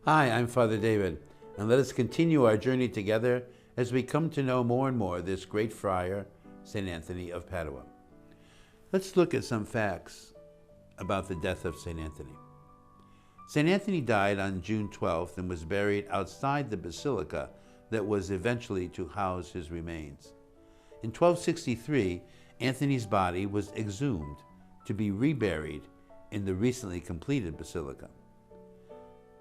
Hi, I'm Father David, and let us continue our journey together as we come to know more and more this great friar, St. Anthony of Padua. Let's look at some facts about the death of St. Anthony. St. Anthony died on June 12th and was buried outside the basilica that was eventually to house his remains. In 1263, Anthony's body was exhumed to be reburied in the recently completed basilica.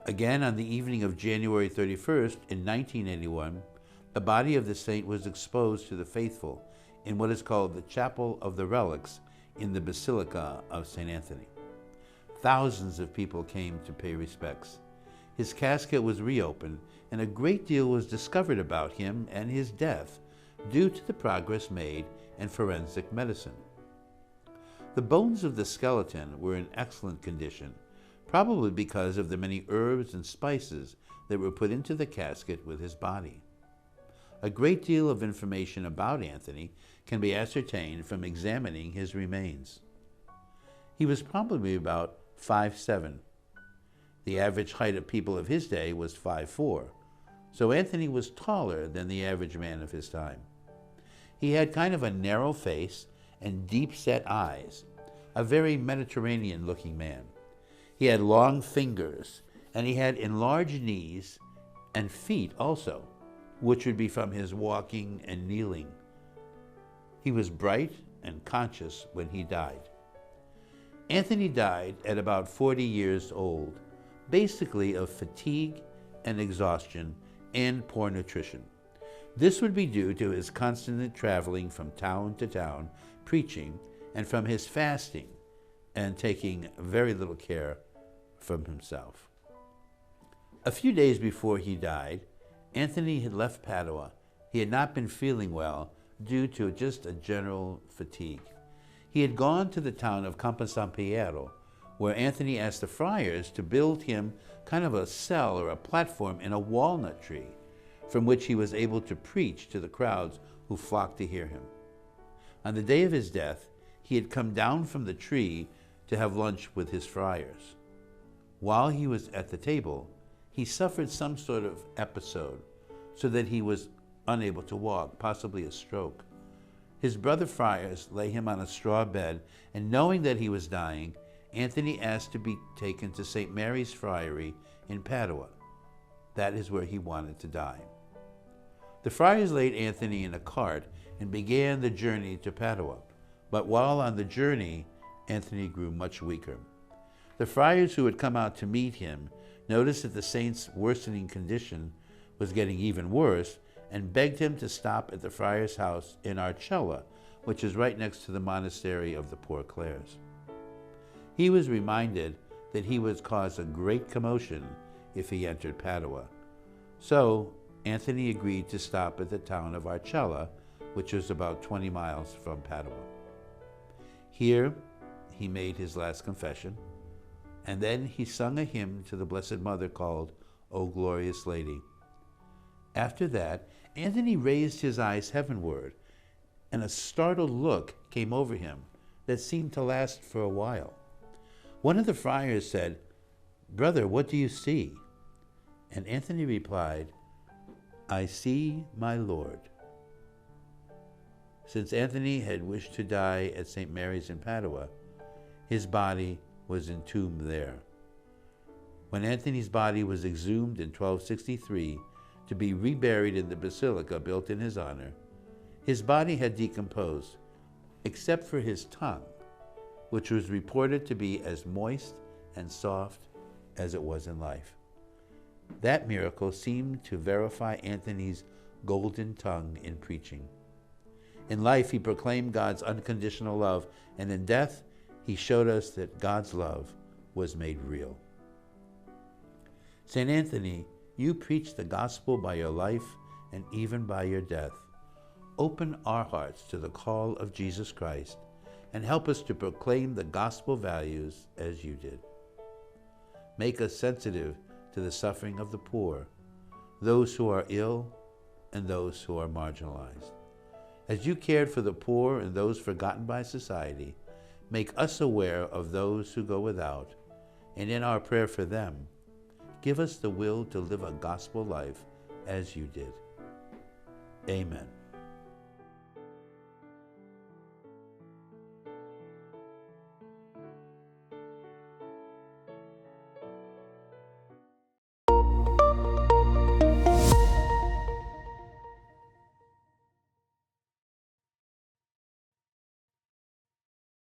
Again, on the evening of January 31st in 1981, the body of the saint was exposed to the faithful in what is called the Chapel of the Relics in the Basilica of St. Anthony. Thousands of people came to pay respects. His casket was reopened, and a great deal was discovered about him and his death due to the progress made in forensic medicine. The bones of the skeleton were in excellent condition, probably because of the many herbs and spices that were put into the casket with his body. A great deal of information about Anthony can be ascertained from examining his remains. He was probably about 5'7". The average height of people of his day was 5'4", so Anthony was taller than the average man of his time. He had kind of a narrow face and deep-set eyes, a very Mediterranean-looking man. He had long fingers, and he had enlarged knees and feet also, which would be from his walking and kneeling. He was bright and conscious when he died. Anthony died at about 40 years old, basically of fatigue and exhaustion and poor nutrition. This would be due to his constant traveling from town to town, preaching, and from his fasting and taking very little care from himself. A few days before he died, Anthony had left Padua. He had not been feeling well due to just a general fatigue. He had gone to the town of Campo San Piero, where Anthony asked the friars to build him kind of a cell or a platform in a walnut tree, from which he was able to preach to the crowds who flocked to hear him. On the day of his death, he had come down from the tree to have lunch with his friars. While he was at the table, he suffered some sort of episode so that he was unable to walk, possibly a stroke. His brother friars lay him on a straw bed, and knowing that he was dying, Anthony asked to be taken to St. Mary's Friary in Padua. That is where he wanted to die. The friars laid Anthony in a cart and began the journey to Padua. But while on the journey, Anthony grew much weaker. The friars who had come out to meet him noticed that the saint's worsening condition was getting even worse and begged him to stop at the friar's house in Arcella, which is right next to the monastery of the Poor Clares. He was reminded that he would cause a great commotion if he entered Padua. So Anthony agreed to stop at the town of Arcella, which was about 20 miles from Padua. Here he made his last confession, and then he sung a hymn to the Blessed Mother called O Glorious Lady. After that, Anthony raised his eyes heavenward, and a startled look came over him that seemed to last for a while. One of the friars said, "Brother, what do you see?" And Anthony replied, "I see my Lord." Since Anthony had wished to die at St. Mary's in Padua, his body was entombed there. When Anthony's body was exhumed in 1263 to be reburied in the basilica built in his honor, his body had decomposed, except for his tongue, which was reported to be as moist and soft as it was in life. That miracle seemed to verify Anthony's golden tongue in preaching. In life, he proclaimed God's unconditional love, and in death, he showed us that God's love was made real. St. Anthony, you preach the gospel by your life and even by your death. Open our hearts to the call of Jesus Christ and help us to proclaim the gospel values as you did. Make us sensitive to the suffering of the poor, those who are ill, and those who are marginalized. As you cared for the poor and those forgotten by society, make us aware of those who go without, and in our prayer for them, Give us the will to live a gospel life as you did. Amen.